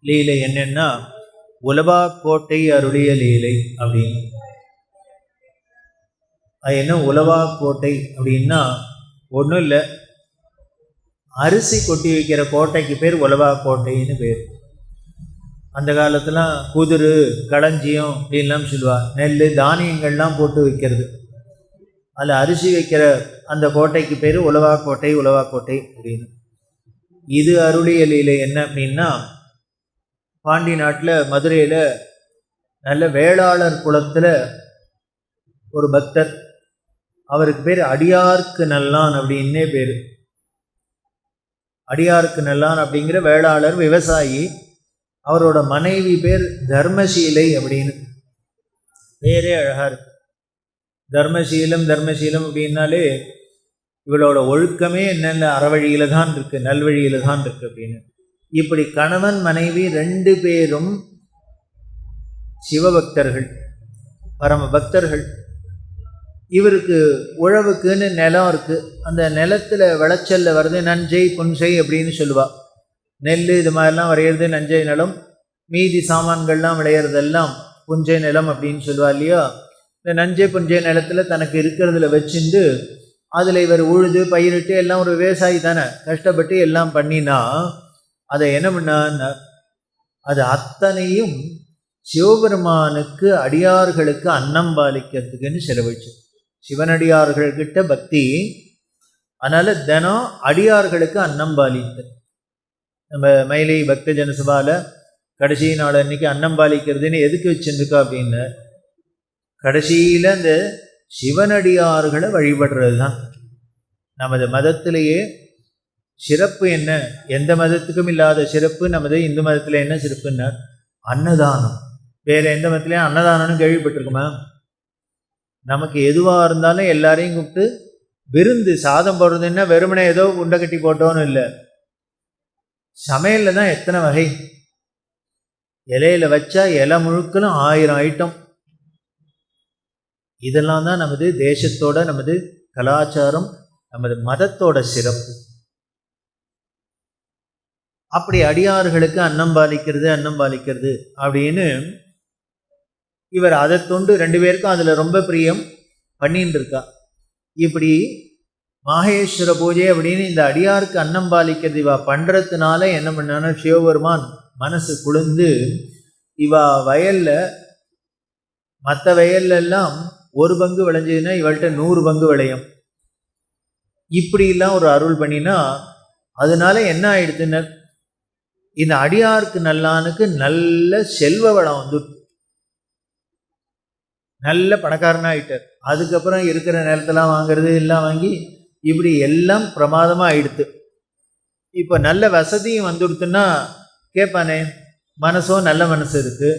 லீலை என்னன்னா உலவா கோட்டை அருளிய லீலை அப்படின்னு. அது என்ன உலவா கோட்டை அப்படின்னா ஒன்றும் இல்லை, அரிசி கொட்டி வைக்கிற கோட்டைக்கு பேர் உலவா கோட்டைன்னு பேர். அந்த காலத்துலாம் குதிரு களஞ்சியம் அப்படின்லாம் சொல்லுவாள். நெல் தானியங்கள்லாம் போட்டு வைக்கிறது, அதில் அரிசி வைக்கிற அந்த கோட்டைக்கு பேர் உலவா கோட்டை உலவா கோட்டை அப்படின்னு. இது அருளிய லீலை என்ன அப்படின்னா, பாண்டி நாட்டில் மதுரையில் நல்ல வேளாளர் குலத்தில் ஒரு பக்தர், அவருக்கு பேர் அடியார்க்கு நல்லான் அப்படின்னே பேர். அடியார்க்கு நல்லான் அப்படிங்கிற வேளாளர் விவசாயி. அவரோட மனைவி பேர் தர்மசீலை அப்படின்னு. பேரே அழகாக இருக்கு, தர்மசீலம். தர்மசீலம் அப்படின்னாலே இவளோட ஒழுக்கமே என்னென்ன அறவழியில் தான் இருக்குது, நல்வழியில் தான் இருக்குது அப்படின்னு. இப்படி கணவன் மனைவி 2 பேரும் சிவபக்தர்கள், பரம பக்தர்கள். இவருக்கு உழவுக்குன்னு நிலம் இருக்குது. அந்த நிலத்தில் விளைச்சலில் வருது நஞ்சை புன்சை அப்படின்னு சொல்லுவாள். நெல் இது மாதிரிலாம் வரைகிறது நஞ்சை நிலம், மீதி சாமான்கள்லாம் விளையிறதெல்லாம் புஞ்சை நிலம் அப்படின்னு சொல்லுவா இல்லையா. இந்த நஞ்சை புஞ்சை நிலத்தில் தனக்கு இருக்கிறதுல வச்சுட்டு அதில் இவர் உழுது பயிரிட்டு எல்லாம் ஒரு விவசாயி தானே, கஷ்டப்பட்டு எல்லாம் பண்ணினா அதை என்ன பண்ணான்னா அது அத்தனையும் சிவபெருமானுக்கு அடியார்களுக்கு அன்னம் பாலிக்கிறதுக்குன்னு செலவழிச்சு. சிவனடியார்கள்கிட்ட பக்தி, அதனால் தினம் அடியார்களுக்கு அன்னம் பாலித்து. நம்ம மயிலை பக்த ஜனசபாவில் கடைசி நாள் அன்றைக்கி அன்னம் பாலிக்கிறதுன்னு எதுக்கு வச்சுருக்கா அப்படின்னு, கடைசியில் அந்த சிவனடியார்களை வழிபடுறது தான் நமது மதத்திலேயே சிறப்பு. என்ன, எந்த மதத்துக்கும் இல்லாத சிறப்பு நமது இந்து மதத்தில் என்ன சிறப்புன்னா அன்னதானம். வேறு எந்த மதத்துலேயும் அன்னதானம்னு கேள்விப்பட்டிருக்குமா? நமக்கு எதுவாக இருந்தாலும் எல்லாரையும் கூப்பிட்டு விருந்து சாதம் போடுறதுன்னா வெறுமனே ஏதோ உண்டை கட்டி போட்டோன்னு இல்லை, சமையலில் தான் எத்தனை வகை. இலையில் வச்சா இலை முழுக்கலும் 1000 ஐட்டம். இதெல்லாம் தான் நமது தேசத்தோட, நமது கலாச்சாரம், நமது மதத்தோட சிறப்பு. அப்படி அடியார்களுக்கு அன்னம் பாலிக்கிறது அப்படின்னு இவர் அதை தொண்டு 2 பேருக்கும் அதில் ரொம்ப பிரியம் பண்ணின்னு இருக்கா. இப்படி மாகேஸ்வர பூஜை அப்படின்னு இந்த அடியாருக்கு அன்னம் பாலிக்கிறது இவா பண்ணுறதுனால என்ன பண்ணான்னா சிவபெருமான் மனசு குளிர்ந்து இவா வயலில், மற்ற வயல்லாம் 1 பங்கு விளைஞ்சதுன்னா இவள்கிட்ட 100 பங்கு விளையும். இப்படிலாம் ஒரு அருள் பண்ணினா அதனால என்ன ஆயிடுதுன்னு இந்த அடியாருக்கு நல்லானுக்கு நல்ல செல்வ வளம் வந்து நல்ல பணக்காரனாகிட்டார். அதுக்கப்புறம் இருக்கிற நிலத்தெல்லாம் வாங்கிறது எல்லாம் வாங்கி இப்படி எல்லாம் பிரமாதமாக ஆயிடுத்து. இப்போ நல்ல வசதியும் வந்துடுத்துன்னா கேட்பானே, மனசோ நல்ல மனசு இருக்குது,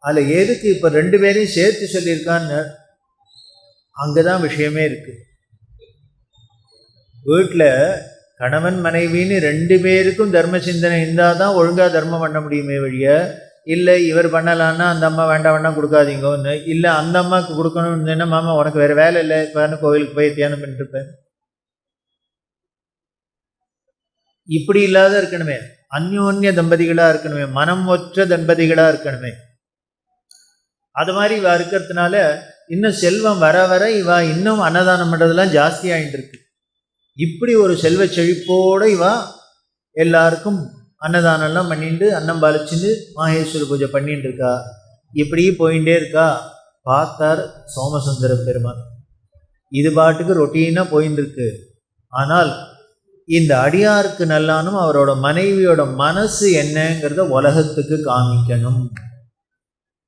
அதில் எதுக்கு இப்போ 2 பேரையும் சேர்த்து சொல்லியிருக்கான்னு அங்கே தான் விஷயமே இருக்குது. வீட்டில் கணவன் மனைவின்னு 2 பேருக்கும் தர்ம சிந்தனை இருந்தால் தான் ஒழுங்காக தர்மம் பண்ண முடியுமே வழிய, இல்லை இவர் பண்ணலான்னா அந்த அம்மா வேண்டாம் கொடுக்காதீங்கன்னு, இல்லை அந்த அம்மாவுக்கு கொடுக்கணும்னு என்ன, மாமா உனக்கு வேறு வேலை இல்லை இப்போ கோவிலுக்கு போய் தியானம் பண்ணிட்டுருப்பேன். இப்படி இல்லாத இருக்கணுமே, அந்யோன்ய தம்பதிகளாக இருக்கணுமே, மனம் ஒற்ற தம்பதிகளாக இருக்கணுமே. அது மாதிரி இவா இருக்கிறதுனால இன்னும் செல்வம் வர வர இவா இன்னும் அன்னதானம் பண்ணுறதுலாம் ஜாஸ்தி ஆகிட்டு இருக்கு. இப்படி ஒரு செல்வ செழிப்போடு இவா எல்லாருக்கும் அன்னதானம்லாம் பண்ணிட்டு அன்னம் பாலிச்சுட்டு மாகேஸ்வர பூஜை பண்ணிட்டு இருக்கா. இப்படி போயிட்டே இருக்கா. பார்த்தார் சோமசுந்தர பெருமான். இது பாட்டுக்கு ரொட்டீனாக போயின்னு இருக்கு. ஆனால் இந்த அடியாருக்கு நல்லானும் அவரோட மனைவியோட மனசு என்னங்கிறத உலகத்துக்கு காமிக்கணும்.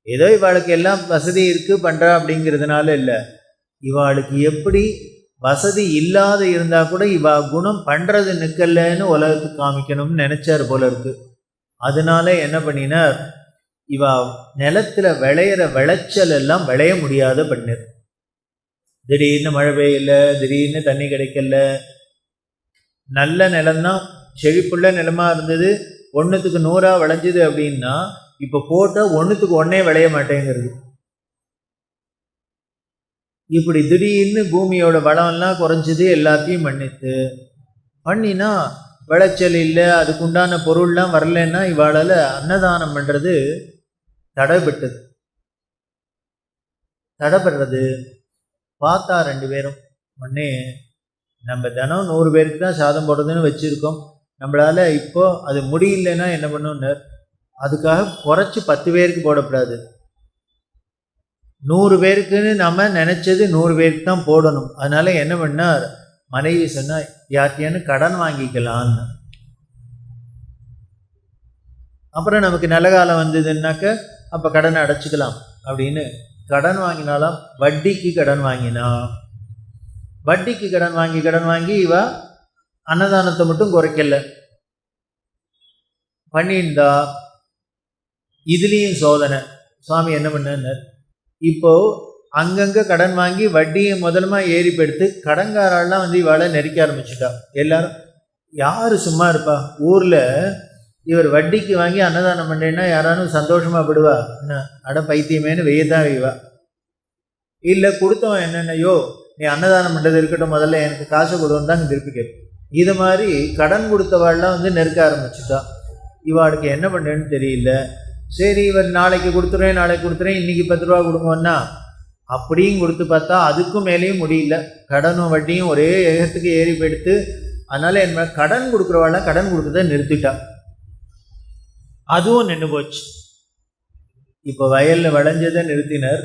ஏதோ இவாளுக்கு எல்லாம் வசதி இருக்குது பண்ணுறா அப்படிங்கிறதுனால இல்லை, இவாளுக்கு எப்படி வசதி இல்லாத இருந்தால் கூட இவா குணம் பண்ணுறது நிற்கலன்னு உலகத்துக்கு காமிக்கணும்னு நினச்சார் போல இருக்கு. அதனால என்ன பண்ணினார், இவா நிலத்தில் விளையிற விளைச்சல் எல்லாம் விளைய முடியாத பண்ணார். திடீர்னு மழை பெய்யல, திடீர்னு தண்ணி கிடைக்கல. நல்ல நிலம்தான், செழிப்புள்ள நிலமாக இருந்தது, 1க்கு 100 விளைஞ்சிது அப்படின்னா இப்போ போட்டால் 1க்கு 1 விளைய மாட்டேங்கிறது. இப்படி திடீர்னு பூமியோட வளம்லாம் குறைஞ்சிது, எல்லாத்தையும் பண்ணினா விளைச்சல் இல்லை, அதுக்குண்டான பொருள்லாம் வரலன்னா இவாளால் அன்னதானம் பண்ணுறது தடைப்படுறது. பார்த்தா 2 பேரும் உடனே நம்ம தினம் 100 பேருக்கு தான் சாதம் போடுறதுன்னு வச்சுருக்கோம், நம்மளால் இப்போது அது முடியலன்னா என்ன பண்ணணும்னு, அதுக்காக குறைச்சி 10 பேருக்கு போடக்கூடாது. 100 பேருக்குன்னு நம்ம நினச்சது 100 பேருக்கு தான் போடணும். அதனால் என்ன பண்ணார், மனைவி சொன்னால் யார்கிட்டயானு கடன் வாங்கிக்கலான்னு. அப்புறம் நமக்கு நல்ல காலம் வந்ததுன்னாக்க அப்போ கடனை அடைச்சிக்கலாம் அப்படின்னு கடன் வாங்கினாலாம். வட்டிக்கு கடன் வாங்கினா, வட்டிக்கு கடன் வாங்கி இவ அன்னதானத்தை மட்டும் குறைக்கல பண்ணியிருந்தா. இதுலேயும் சோதனை. சுவாமி என்ன பண்ணார், இப்போது அங்கங்கே கடன் வாங்கி வட்டியை முதலமா ஏறி பெடுத்து கடன்காரெல்லாம் வந்து இவாளை நெருக்க ஆரம்பிச்சுட்டா. எல்லாரும் யார் சும்மா இருப்பா, ஊரில் இவர் வட்டிக்கு வாங்கி அன்னதானம் பண்ணுறேன்னா யாராலும் சந்தோஷமாக படுவா, என்ன அட பைத்தியமேனு வெய்யத்தான் வைவா. இல்லை கொடுத்தவன் என்னென்னையோ நீ அன்னதானம் பண்ணுறது இருக்கட்டும், முதல்ல எனக்கு காசு கொடுன்னு தான் திருப்பி கேட்பேன். இது மாதிரி கடன் கொடுத்தவாள்லாம் வந்து நெருக்க ஆரம்பிச்சுட்டா. இவாளுக்கு என்ன பண்ணுறேன்னு தெரியல. சரி இவர் நாளைக்கு கொடுத்துறேன் இன்றைக்கி 10 ரூபா கொடுங்கன்னா அப்படியும் கொடுத்து பார்த்தா அதுக்கும் மேலேயும் முடியல. கடனும் வட்டியும் ஒரே ஏகத்துக்கு ஏறி போயிடுத்து. அதனால் என்ன, கடன் கொடுக்குறவாள்லாம் கடன் கொடுக்குறத நிறுத்திட்டா. அதுவும் நின்று போச்சு. இப்போ வயலில் விளைஞ்சதை நிறுத்தினர்.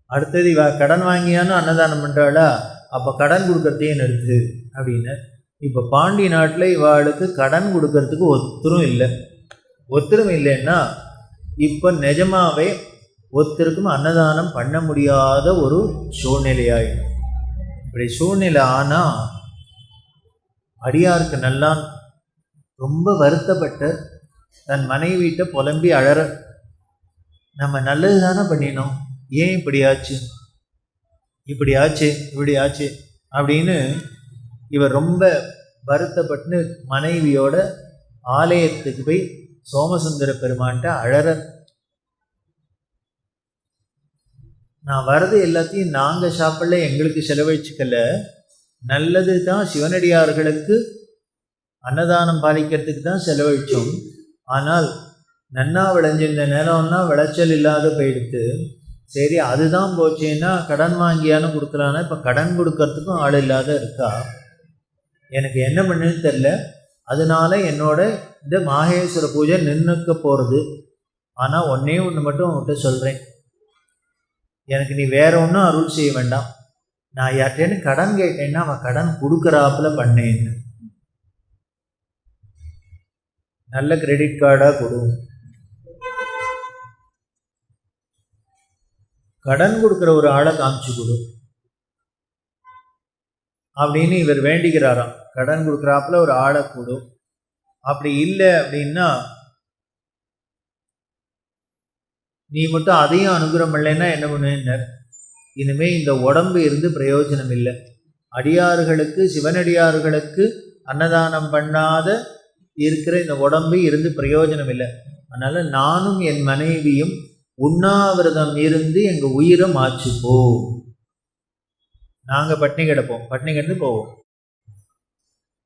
அடுத்தது இவ கடன் வாங்கியானு அன்னதானம் பண்ணுறாளா, அப்போ கடன் கொடுக்கறதையும் நிறுத்து அப்படின்னு. இப்போ பாண்டி நாட்டில் இவாளுக்கு கடன் கொடுக்கறதுக்கு ஒருத்தரும் இல்லைன்னா இப்போ நிஜமாவே ஒருத்தருக்கும் அன்னதானம் பண்ண முடியாத ஒரு சூழ்நிலையாயிடும். இப்படி சூழ்நிலை ஆனால் அடியாருக்கு நல்லான் ரொம்ப வருத்தப்பட்ட தன் மனைவிட்ட புலம்பி அழற, நம்ம நல்லது தானே பண்ணினோம், ஏன் இப்படி ஆச்சு அப்படின்னு இவர் ரொம்ப வருத்தப்பட்டு மனைவியோட ஆலயத்துக்கு போய் சோமசுந்தர பெருமான்ட்ட அழற. நான் வரது எல்லாத்தையும் நாங்கள் சாப்பிடல, எங்களுக்கு செலவழிச்சுக்கல, நல்லது தான் சிவனடியார்களுக்கு அன்னதானம் பாலிக்கிறதுக்கு தான் செலவழித்தோம். ஆனால் நன்னா விளைஞ்சிருந்த நேரம்னா விளைச்சல் இல்லாத போயிடுத்து. சரி அதுதான் போச்சேன்னா கடன் வாங்கியானு கொடுக்கலான்னா இப்போ கடன் கொடுக்கறதுக்கும் ஆள் இல்லாத இருக்கா. எனக்கு என்ன பண்ணுன்னு தெரில. அதனால என்னோட இந்த மாகேஸ்வர பூஜை நின்றுக்க போகிறது. ஆனால் ஒன்றே ஒன்று மட்டும் உங்கள்கிட்ட சொல்கிறேன், எனக்கு நீ வேற ஒன்றும் அருள் செய்ய வேண்டாம். நான் யார்ட்டேன்னு கடன் கேட்டேன்னா அவன் கடன் கொடுக்குறாப்புல பண்ணேன்னு. நல்ல கிரெடிட் கார்டாக கொடு, கடன் கொடுக்குற ஒரு ஆளை காமிச்சு கொடு அப்படின்னு இவர் வேண்டிக்கிறாராம். கடன் கொடுக்குறாப்புல ஒரு ஆளை கொடு. அப்படி இல்லை அப்படின்னா நீ மட்டும் அதையும் அனுகிரகம் இல்லைன்னா என்ன பண்ணுவேன்னார், இனிமேல் இந்த உடம்பு இருந்து பிரயோஜனம் இல்லை. அடியார்களுக்கு சிவனடியார்களுக்கு அன்னதானம் பண்ணாத இருக்கிற இந்த உடம்பு இருந்து பிரயோஜனம் இல்லை. அதனால் நானும் என் மனைவியும் உண்ணாவிரதம் இருந்து எங்கள் உயிரை மாச்சுப்போம். நாங்கள் பட்னி கிடந்து போவோம்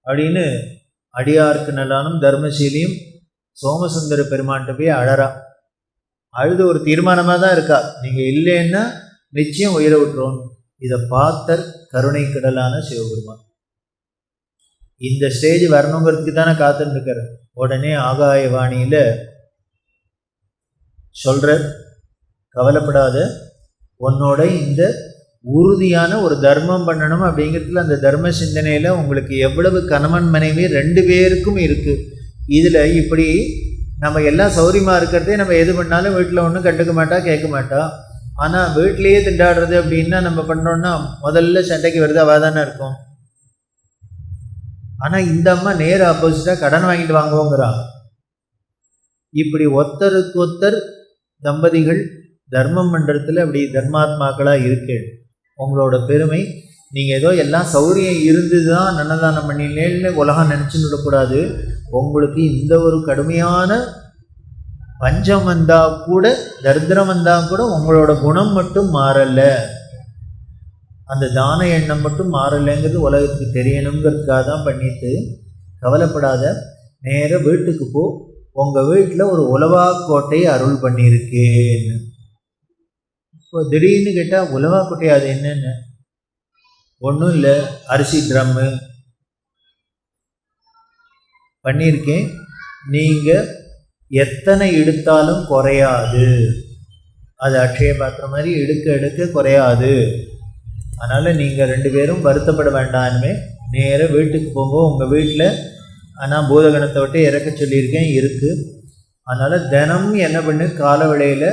அப்படின்னு அடியாருக்கு நல்லானும் தர்மசீலியும் சோமசுந்தர பெருமான்கிட்ட போய் அழறா. அழுது ஒரு தீர்மானமாக தான் இருக்கா, நீங்கள் இல்லைன்னா நிச்சயம் உயிரை விட்டுருவோம். இதை பார்த்தர் கருணை கடலான சிவபெருமான் இந்த ஸ்டேஜ் வரணுங்கிறதுக்கு தானே காத்துன்னு இருக்கார். உடனே ஆகாயவாணியில் சொல்கிறார், கவலைப்படாத, உன்னோட இந்த உறுதியான ஒரு தர்மம் பண்ணணும் அப்படிங்கிறதுல அந்த தர்ம சிந்தனையில் உங்களுக்கு எவ்வளவு கணவன் மனைவி 2 பேருக்கும் இருக்குது. இதில் இப்படி நம்ம எல்லாம் சௌரியமாக இருக்கிறதே நம்ம எது பண்ணாலும் வீட்டில் ஒன்றும் கண்டுக்க மாட்டா கேட்க மாட்டா. ஆனால் வீட்டிலையே திண்டாடுறது அப்படின்னா நம்ம பண்ணுறோன்னா முதல்ல சண்டைக்கு வருது அவள் தானே இருக்கும். ஆனால் இந்த அம்மா நேர் ஆப்போசிட்டாக கடன் வாங்கிட்டு வாங்குவோங்கிறான். இப்படி ஒருத்தருக்கு ஒருத்தர் தம்பதிகள் தர்மம் பண்ணுறதுல அப்படி தர்மாத்மாக்களாக இருக்கு. உங்களோட பெருமை, நீங்கள் ஏதோ எல்லாம் சௌரியம் இருந்து தான் அன்னதானம் பண்ணினேன்னு உலகம் நினச்சின்னு விடக்கூடாது. உங்களுக்கு இந்த ஒரு கடுமையான பஞ்சம் வந்தால் கூட, தரித்திரம் வந்தால் கூட உங்களோட குணம் மட்டும் மாறலை, அந்த தான எண்ணம் மட்டும் மாறலைங்கிறது உலகத்துக்கு தெரியணுங்கிறதுக்காக தான் பண்ணிட்டு கவலைப்படாத, நேர வீட்டுக்கு போ, உங்கள் வீட்டில் ஒரு உலவா கோட்டை அருள் பண்ணியிருக்கேன்னு. இப்போ திடீர்னு கேட்டால் உலவா கோட்டை அது என்னென்ன? ஒன்றும் இல்லை, அரிசி ட்ரம்மு பண்ணியிருக்கேன், நீங்கள் எத்தனை எடுத்தாலும் குறையாது, அது அக்ஷய பாத்திரம் மாதிரி எடுக்க எடுக்க குறையாது. அதனால் நீங்கள் 2 பேரும் வருத்தப்பட வேண்டாமே, நேராக வீட்டுக்கு போங்க. உங்கள் வீட்டில் ஆனால் பூதகணத்தை விட்டு இறக்க சொல்லியிருக்கேன் இருக்குது. அதனால் தினம் என்ன பண்ணு, கால வேளையில்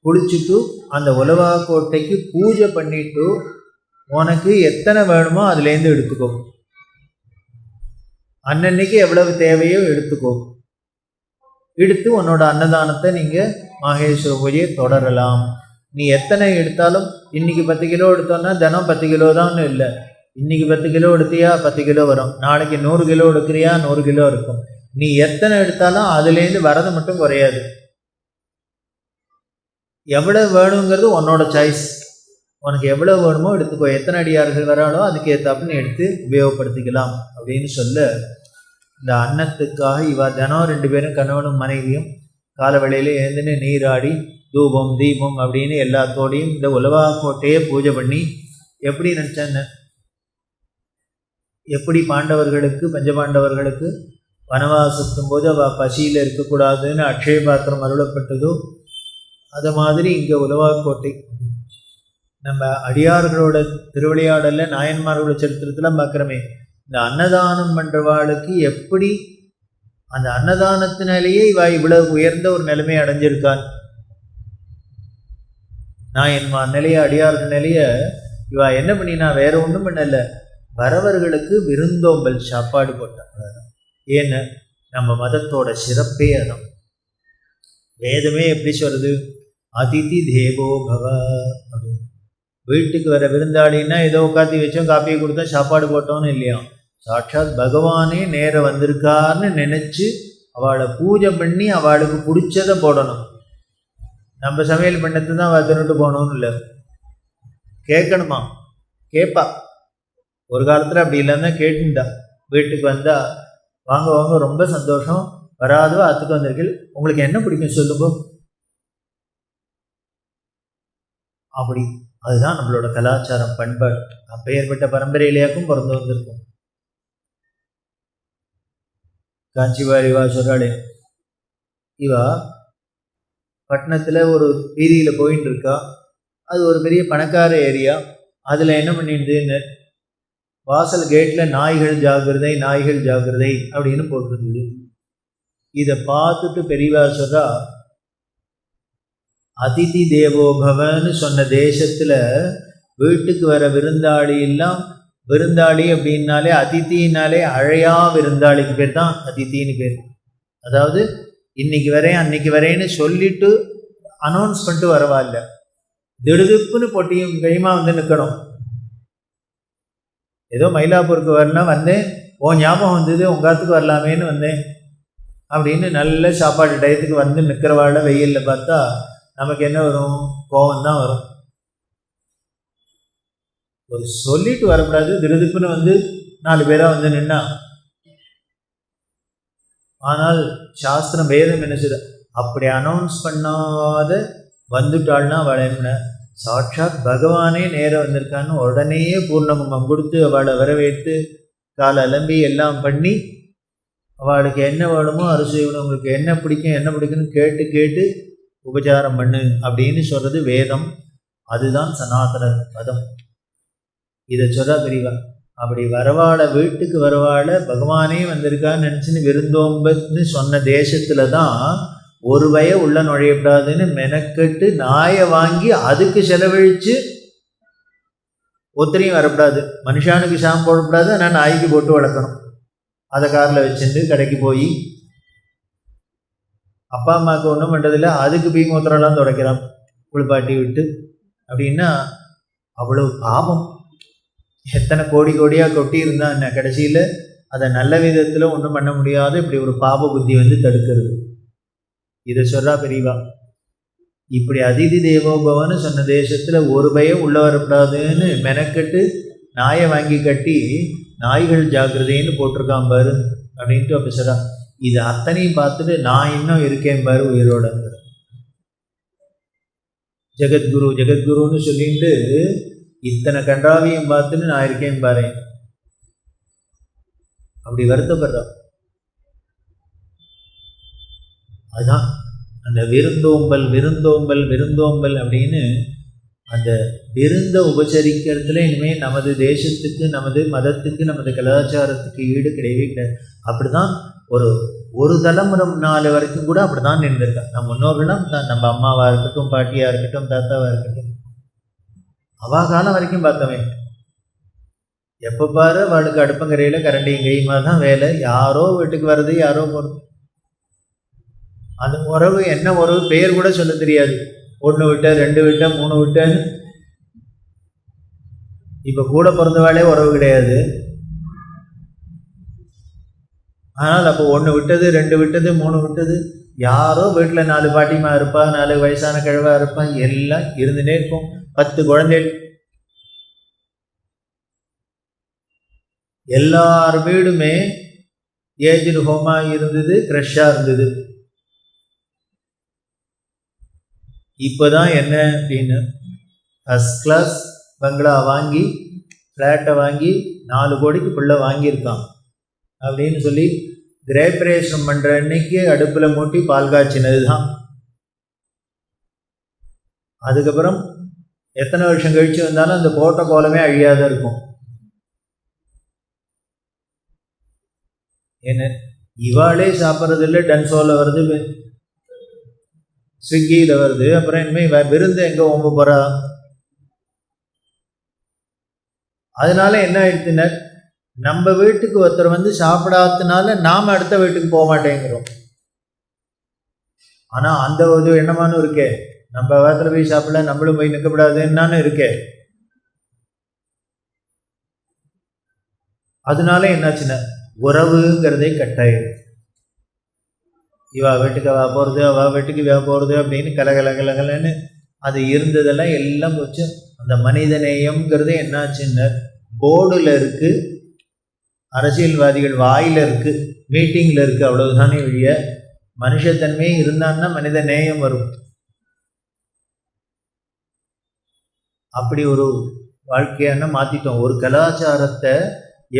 குளிச்சுட்டு அந்த உலவா கோட்டைக்கு பூஜை பண்ணிவிட்டு உனக்கு எத்தனை வேணுமோ அதுலேருந்து எடுத்துக்கோ. அன்னன்னைக்கு எவ்வளவு தேவையோ எடுத்துக்கோ. எடுத்து உன்னோட அன்னதானத்தை நீங்கள் மாகேஸ்வர பூஜையை தொடரலாம். நீ எத்தனை எடுத்தாலும், இன்றைக்கி 10 கிலோ எடுத்தோன்னா தினம் 10 கிலோ தான் இல்லை. இன்றைக்கி 10 கிலோ எடுத்தியா 10 கிலோ வரும், நாளைக்கு 100 கிலோ எடுக்கிறியா 100 கிலோ இருக்கும். நீ எத்தனை எடுத்தாலும் அதுலேருந்து வரது மட்டும் குறையாது. எவ்வளோ வேணுங்கிறது உன்னோட சாய்ஸ். உனக்கு எவ்வளோ வேணுமோ எடுத்துக்கோ. எத்தனை அடியார்கள் வராலோ அதுக்கு ஏற்றாப்புன்னு எடுத்து உபயோகப்படுத்திக்கலாம் அப்படின்னு சொல்ல, இந்த அன்னத்துக்காக இவா தினம் 2 பேரும் கணவனும் மனைவியும் கால வேளையில் எழுந்துன்னு நீராடி தூபம் தீபம் அப்படின்னு எல்லாத்தோடையும் இந்த உலவா கோட்டையை பூஜை பண்ணி, எப்படி நினச்சேன்னு, எப்படி பாண்டவர்களுக்கு பஞ்சபாண்டவர்களுக்கு வனவாசத்தும் போது அவள் பசியில் இருக்கக்கூடாதுன்னு அக்ஷய பாத்திரம் அருளப்பட்டதோ, அது மாதிரி இங்கே உலவா கோட்டை நம்ம அடியார்களோட திருவிளையாடலில் நாயன்மார்களோட சரித்திரத்தில் பார்க்குறோமே, இந்த அன்னதானம் பண்ணுறவாளுக்கு எப்படி அந்த அன்னதானத்தினாலேயே இவா இவ்வளவு உயர்ந்த ஒரு நிலைமையை அடைஞ்சிருக்கான். நாயன்மார் நிலைய, அடியார்கள் நிலைய இவா என்ன பண்ணினா, வேற ஒன்றும் பண்ணலை, வரவர்களுக்கு விருந்தோம்பல் சாப்பாடு போட்டாங்க. ஏன்னு, நம்ம மதத்தோட சிறப்பே அதான். வேதமே எப்படி சொல்றது, அதிதி தேவோ பவ அப்படின்னு. வீட்டுக்கு வர விருந்தாளின்னா ஏதோ உட்காத்தி வச்சோம், காப்பியை கொடுத்தோம், சாப்பாடு போட்டோன்னு இல்லையா, சாட்சாத் பகவானே நேரம் வந்திருக்காருன்னு நினச்சி அவளை பூஜை பண்ணி அவளுக்கு பிடிச்சதை போடணும். நம்ம சமையல் பண்ணது தான் அவள் தின்னுட்டு போகணும்னு இல்லை, கேட்கணுமா, கேட்பா. ஒரு காலத்தில் அப்படி இல்லைன்னா கேட்டுண்டா. வீட்டுக்கு வந்தால் வாங்க வாங்க ரொம்ப சந்தோஷம், வராதவா அத்துக்கு வந்திருக்கீள், உங்களுக்கு என்ன பிடிக்கும் சொல்லுங்க. அப்படி அதுதான் நம்மளோட கலாச்சாரம், பண்பாடு. அப்பேற்பட்ட பரம்பரையிலேயாக்கும் பிறந்து வந்திருக்கும். காஞ்சிவார் இவா சொல்கிறாளே, இவா பட்டணத்தில் ஒரு வீதியில் போயின்னு இருக்கா. அது ஒரு பெரிய பணக்கார ஏரியா. அதில் என்ன பண்ணிடுதுன்னு, வாசல் கேட்டில் நாய்கள் ஜாகிரதை நாய்கள் ஜாகிரதை அப்படின்னு போட்டிருந்தது. இதை பார்த்துட்டு பெரியவா சொல்கிறா, அதிதி தேவோபவன்னு சொன்ன தேசத்தில் வீட்டுக்கு வர விருந்தாளி எல்லாம், விருந்தாளி அப்படின்னாலே அதித்தினாலே அழையா விருந்தாளிக்கு பேர் தான் அதித்தின்னு பேர். அதாவது இன்னைக்கு வரேன் அன்னைக்கு வரேன்னு சொல்லிட்டு அனௌன்ஸ் பண்ணிட்டு வரவா இல்லை, திடுதுப்புன்னு பொட்டியும் கைமா வந்து நிற்கணும். ஏதோ மயிலாப்பூருக்கு வரலாம் வந்தேன், ஓ ஞாபகம் வந்தது உங்காத்துக்கு வரலாமேன்னு வந்தேன் அப்படின்னு நல்ல சாப்பாடு டயத்துக்கு வந்து நிற்கிறவாழ வெயிலில் பார்த்தா நமக்கு என்ன வரும், கோபம் தான் வரும். ஒரு சொல்லிட்டு வரக்கூடாது, திருதுப்புன்னு வந்து 4 பேராக வந்து நின்னா. ஆனால் சாஸ்திரம் வேதம் என்ன செய்ய, அப்படி அனௌன்ஸ் பண்ணாத வந்துட்டாள்னா அவளை என்ன, சாட்சாத் பகவானே நேரம் வந்திருக்கான்னு உடனே பூர்ணகுமம் கொடுத்து அவளை வரவேற்று காலை அலம்பி எல்லாம் பண்ணி அவளுக்கு என்ன வேணுமோ அரிசி வேணும், உங்களுக்கு என்ன பிடிக்கும் என்ன பிடிக்குன்னு கேட்டு கேட்டு உபச்சாரம் பண்ணு அப்படின்னு சொல்கிறது வேதம். அதுதான் சனாதன மதம். இதை சொல்கிறா பெரியவா. அப்படி வரவாழ வீட்டுக்கு வரவாழ பகவானே வந்திருக்கான்னு நினச்சின்னு விருந்தோம்பன்னு சொன்ன தேசத்தில் தான் ஒரு வய உள்ள நுழையப்படாதுன்னு மெனக்கெட்டு நாயை வாங்கி அதுக்கு செலவழித்து ஒத்தனையும் வரக்கூடாது, மனுஷானுக்கு ஷாம்பு போடக்கூடாது, ஆனால் நாய்க்கு போட்டு வளர்க்கணும். அதை காரில் வச்சுட்டு கடைக்கு போய் அப்பா அம்மாவுக்கு ஒன்றும் பண்ணுறதில்ல, அதுக்கு பீமூத்திரம்லாம் துடைக்கிறான் குளிப்பாட்டி விட்டு. அப்படின்னா அவ்வளோ பாவம். எத்தனை கோடி கோடியாக கொட்டி இருந்தால் என்ன, கடைசியில் அதை நல்ல விதத்தில் ஒன்றும் பண்ண முடியாது. இப்படி ஒரு பாவ புத்தி வந்து தடுக்கிறது. இதை சொல்கிறா பெரியவா. இப்படி அதிதி தேவோபவன்னு சொன்ன தேசத்தில் ஒரு பயம் உள்ள வரக்கூடாதுன்னு மெனக்கெட்டு நாயை வாங்கி கட்டி நாய்கள் ஜாக்கிரதைன்னு போட்டிருக்கான் பாரு. அப்படின்ட்டு அப்போ சொல்கிறா. இது அத்தனையும் பார்த்துட்டு நான் இன்னும் இருக்கேன் பாரு உயிரோடங்கிற. ஜெகத்குரு ஜெகத்குருன்னு சொல்லிட்டு இத்தனை கன்றாவையும் பார்த்துட்டு நான் இருக்கேன் பாரு, அப்படி வருத்தப்படுறான். அதுதான் அந்த விருந்தோம்பல் விருந்தோம்பல் விருந்தோம்பல் அப்படின்னு அந்த விருந்த உபசரிக்கிறதுல இனிமேல் நமது தேசத்துக்கு நமது மதத்துக்கு நமது கலாச்சாரத்துக்கு ஈடு கிடையவே கிடையாது. அப்படிதான் ஒரு தலைமுறை முன்னால வரைக்கும் கூட அப்படி தான் நின்றுருக்காங்க. நம்ம முன்னோர்களும் நம்ம அம்மாவாக இருக்கட்டும், பாட்டியாக இருக்கட்டும், தாத்தாவாக இருக்கட்டும், அவா காலம் வரைக்கும் பார்த்தோமே. எப்போ பாரு அவளுக்கு அடுப்பங்கரையில் கரண்டியும் கையுமா தான் வேலை. யாரோ வீட்டுக்கு வர்றது, யாரோ போகிறது. அந்த உறவு என்ன உறவு பெயர் கூட சொல்ல தெரியாது. 1 விட்ட 2 விட்ட 3 விட்டன்னு. இப்போ கூட பிறந்தவாளே உறவு கிடையாது. ஆனால் அப்போ 1 விட்டது 2 விட்டது 3 விட்டது, யாரோ வீட்டில் 4 பாட்டிமா இருப்பா, 4 வயசான கிழவா இருப்பா, எல்லாம் இருந்துகிட்டே இருக்கும். 10 குழந்தைகள், எல்லார் வீடுமே ஏஜ்டு ஹோமாக இருந்தது, க்ரஷ்ஷாக இருந்தது. இப்போதான் என்ன அப்படின்னு ஃபஸ்ட் கிளாஸ் பங்களா வாங்கி ஃப்ளாட்டை வாங்கி 4 கோடிக்கு பிள்ளை வாங்கியிருக்கான் அப்படின்னு சொல்லி கிரேப்ரேஷன் பண்ணுற அன்னைக்கு அடுப்பில் மூட்டி பால் காய்ச்சினது தான். அதுக்கப்புறம் எத்தனை வருஷம் கழிச்சு வந்தாலும் அந்த போட்ட கோலமே அழியாத இருக்கும். என்ன இவாளே சாப்பிட்றது இல்லை, டன்சோவில் வருது, ஸ்விக்கியில் வருது. அப்புறம் இனிமேல் விருந்து எங்கே ஓம்ப போகிறா? அதனால என்ன ஆயிடுச்சுன்னா, நம்ம வீட்டுக்கு ஒருத்தர் வந்து சாப்பிடாததுனால நாம் அடுத்த வீட்டுக்கு போக மாட்டேங்கிறோம். ஆனால் அந்த ஒரு எண்ணமானும் இருக்கே, நம்ம வாரத்தில் போய் சாப்பிடல, நம்மளும் போய் நிற்கப்படாதுன்னு இருக்கே. அதனால என்னாச்சுன்னா உறவுங்கிறதே கட்டாயம். இவா வீட்டுக்கு அவா போகிறது, அவா வீட்டுக்கு இவா போகிறது அப்படின்னு கலகலகலகலன்னு அது இருந்ததெல்லாம் எல்லாம் போச்சு. அந்த மனித நேயம்ங்கிறது என்னாச்சுன்னு போர்டில் இருக்குது, அரசியல்வாதிகள் வாயில் இருக்குது, மீட்டிங்கில் இருக்குது, அவ்வளவுதானே வழிய மனுஷத்தன்மையே இருந்தான்னா மனித நேயம் வரும். அப்படி ஒரு வாழ்க்கையான மாற்றிட்டோம். ஒரு கலாச்சாரத்தை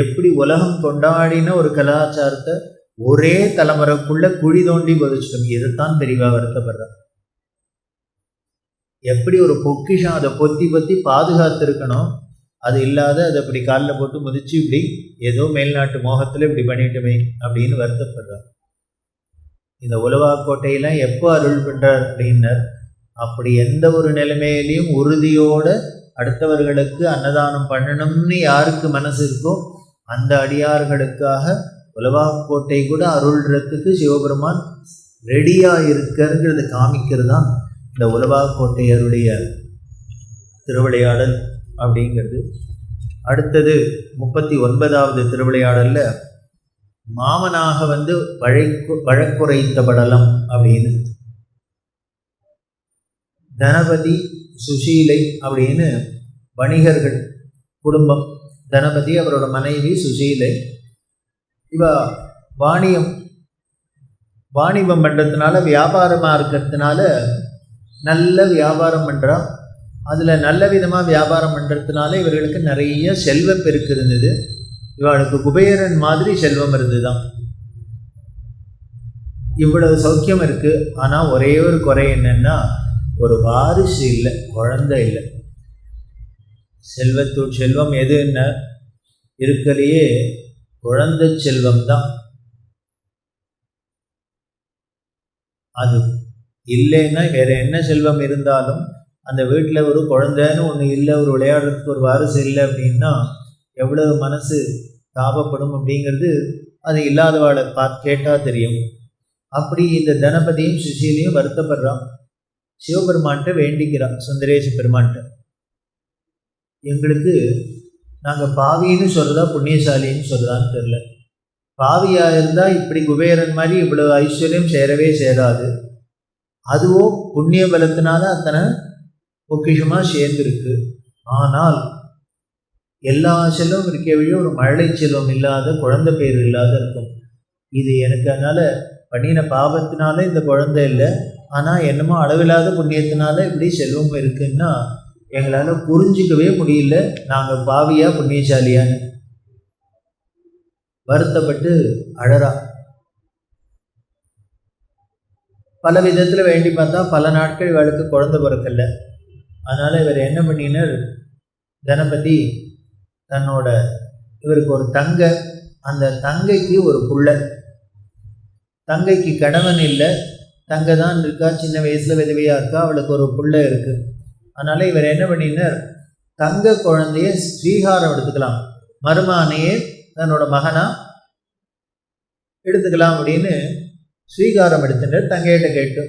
எப்படி உலகம் கொண்டாடின ஒரு கலாச்சாரத்தை ஒரே தலைமுறைக்குள்ள குழி தோண்டி புதைச்சிட்டோம். இதைத்தான் பெரியவா வருத்தப்படுறார். எப்படி ஒரு பொக்கிஷம் அதை பொத்தி பொத்தி பாதுகாத்திருக்கணும், அது இல்லாத அதை அப்படி காலில் போட்டு முதிச்சு இப்படி ஏதோ மேல்நாட்டு மோகத்தில் இப்படி பண்ணிட்டோமே அப்படின்னு வருத்தப்படுறார். இந்த உலவாக்கோட்டையெல்லாம் எப்போ அருள் பண்ணுறார் அப்படின்னர், அப்படி எந்த ஒரு நிலைமையிலையும் உறுதியோட அடுத்தவர்களுக்கு அன்னதானம் பண்ணணும்னு யாருக்கு மனசு இருக்கோ அந்த அடியார்களுக்காக உலவாக்கோட்டை கூட அருள்றதுக்கு சிவபெருமான் ரெடியாக இருக்கிறது காமிக்கிறது தான் இந்த உலவாக்கோட்டையருடைய திருவிளையாடல் அப்படிங்கிறது. அடுத்தது 39வது திருவிளையாடலில் மாமனாக வந்து வழக்குரைத்தபடலம் அப்படின்னு தனபதி சுசீலை அப்படின்னு வணிகர்கள் குடும்பம். தனபதி அவரோட மனைவி சுசீலை. இவ வாணிபம் பண்ணுறதுனால வியாபாரமாக இருக்கிறதுனால நல்ல வியாபாரம் பண்ணுறா. அதில் நல்ல விதமாக வியாபாரம் பண்ணுறதுனால இவர்களுக்கு நிறைய செல்வம் பெருக்கு இருந்தது. இவளுக்கு குபேரன் மாதிரி செல்வம் இருந்துதான். இவ்வளவு சௌக்கியம் இருக்குது. ஆனால் ஒரே ஒரு குறை என்னென்னா ஒரு வாரிசு இல்லை, குழந்தை இல்லை. செல்வம் எது என்ன இருக்கலையே குழந்தை செல்வம் தான். அது இல்லைன்னா வேற என்ன செல்வம் இருந்தாலும் அந்த வீட்டில் ஒரு குழந்தைன்னு ஒன்று இல்லை, ஒரு விளையாடுறதுக்கு ஒரு வாரிசு இல்லை அப்படின்னா எவ்வளவு மனசு தாபப்படும் அப்படிங்கிறது அது இல்லாதவாளை கேட்டால் தெரியும். அப்படி இந்த தனபதியும் சுசீலையும் வருத்தப்படுறான். சிவபெருமான்கிட்ட வேண்டிக்கிறான், சுந்தரேச பெருமான்கிட்ட, எங்களுக்கு நாங்கள் பாவின்னு சொல்கிறதா புண்ணியசாலின்னு சொல்கிறதான்னு தெரில. பாவியாக இருந்தால் இப்படி குபேரன் மாதிரி இவ்வளவு ஐஸ்வர்யம் சேரவே சேராது. அதுவோ புண்ணிய பலத்தினால அத்தனை பொக்கிஷமாக சேர்ந்துருக்கு. ஆனால் எல்லா செல்வம் இருக்க வழியும் ஒரு மழலை செல்வம் இல்லாத, குழந்தை பேர் இல்லாத இருக்கும். இது எனக்கு அதனால் பண்ணின பாவத்தினால இந்த குழந்தை இல்லை, ஆனால் என்னமோ அளவில்லாத புண்ணியத்தினால இப்படி செல்வம் இருக்குன்னா எங்களால் புரிஞ்சிக்கவே முடியல, நாங்கள் பாவியா புண்ணியசாலியான்னு வருத்தப்பட்டு அழறா. பல விதத்தில் வேண்டி பார்த்தா பல நாட்கள் இவளுக்கு குழந்தை பிறக்கல. அதனால் இவர் என்ன பண்ணினார், கணபதி தன்னோட இவருக்கு ஒரு தங்கை, அந்த தங்கைக்கு ஒரு புள்ள, தங்கைக்கு கணவன் இல்லை, தங்கை தான் இருக்கா, சின்ன வயசில் விதவையாக இருக்கா, அவளுக்கு ஒரு புள்ள இருக்குது. அதனால் இவர் என்ன பண்ணினார், தங்க குழந்தைய ஸ்வீகாரம் எடுத்துக்கலாம், மருமானையே தன்னோட மகனாக எடுத்துக்கலாம் அப்படின்னு ஸ்வீகாரம் எடுத்துட்டு தங்கையிட்ட கேட்டு,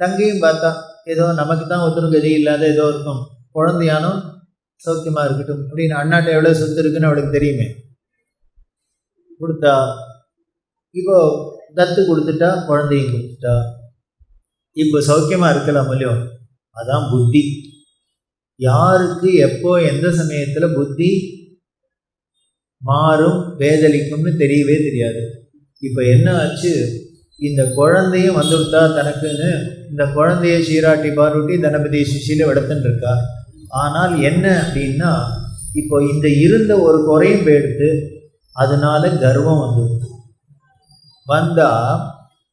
தங்கையும் பார்த்தா ஏதோ நமக்கு தான் ஒருத்தரும் கதி இல்லாத ஏதோ இருக்கும், குழந்தையானோ சௌக்கியமாக இருக்கட்டும் அப்படின்னு, அண்ணாட்ட எவ்வளோ சொத்து இருக்குன்னு அவளுக்கு தெரியுமே, கொடுத்தா. இப்போ தத்து கொடுத்துட்டா, குழந்தையும் கொடுத்துட்டா, இப்போ சௌக்கியமாக இருக்கலாம் இல்லையோ. அதான் புத்தி. யாருக்கு எப்போ எந்த சமயத்தில் புத்தி மாறும் வேதளிக்கும்னு தெரியவே தெரியாது. இப்போ என்ன ஆச்சு, இந்த குழந்தையும் வந்துவிட்டா தனக்குன்னு இந்த குழந்தைய சீராட்டி பாரூட்டி கணபதி சிஷியில் வளர்த்துன்னு இருக்கா. ஆனால் என்ன அப்படின்னா, இப்போ இந்த இருந்த ஒரு குறையும் போயிடுத்து, அதனால கர்வம் வந்துடுது. வந்தால்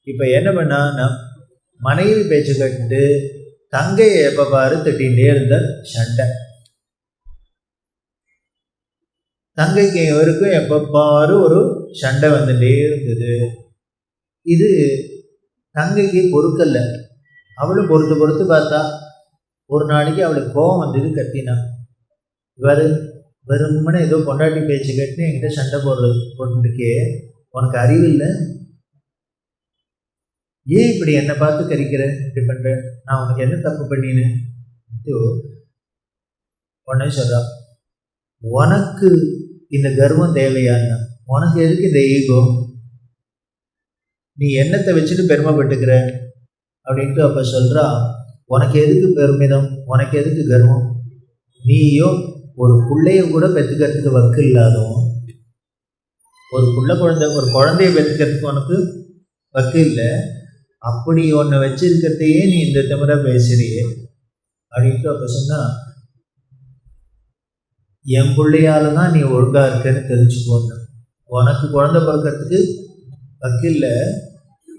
இப்போ என்ன பண்ணான்னா, மனைவி பேச்சு கட்டு தங்கையை எப்போ பாரு திட்டிகிட்டே இருந்த சண்டை. தங்கைக்கு இவருக்கும் எப்போ பாரு ஒரு சண்டை வந்துட்டே இருந்தது. இது தங்கைக்கு பொறுக்கல்ல. அவளும் பொறுத்து பார்த்தா, ஒரு நாளைக்கு அவளுக்கு கோபம் வந்தது, கத்தினா. வெறுமனே ஏதோ பொண்டாட்டி பேச்சு கேட்டுன்னு என்கிட்ட சண்டை போட்டுருக்கே, உனக்கு அறிவு இல்லை, ஏன் இப்படி என்னை பார்த்து கறிக்கிற, இப்படி பண்ணுற, நான் உனக்கு என்ன தப்பு பண்ணின்னு உடனே சொல்றா. உனக்கு இந்த கர்வம் தேவையான்னா, உனக்கு எதுக்கு இந்த ஈகோ, நீ என்னத்தை வச்சுட்டு பெருமைப்பட்டுக்கிற அப்படின்ட்டு. அப்போ சொல்கிறா, உனக்கு எதுக்கு பெருமிதம், உனக்கு எதுக்கு கர்வம், நீயோ ஒரு பிள்ளைய கூட பெற்றுக்கிறதுக்கு வக்கு இல்லாதவன், ஒரு குழந்தைய பெற்றுக்கிறதுக்கு உனக்கு வக்கு இல்லை, அப்படி ஒன்றை வச்சிருக்கிறதையே நீ இந்த திமிர பேசுறியே அப்படின்ட்டு. அப்போ சொன்னால், என் பிள்ளையால தான் நீ ஒழுங்காக இருக்கன்னு தெரிஞ்சுக்கோன்னு, உனக்கு குழந்தை பிறக்கிறதுக்கு வக்கில்லை,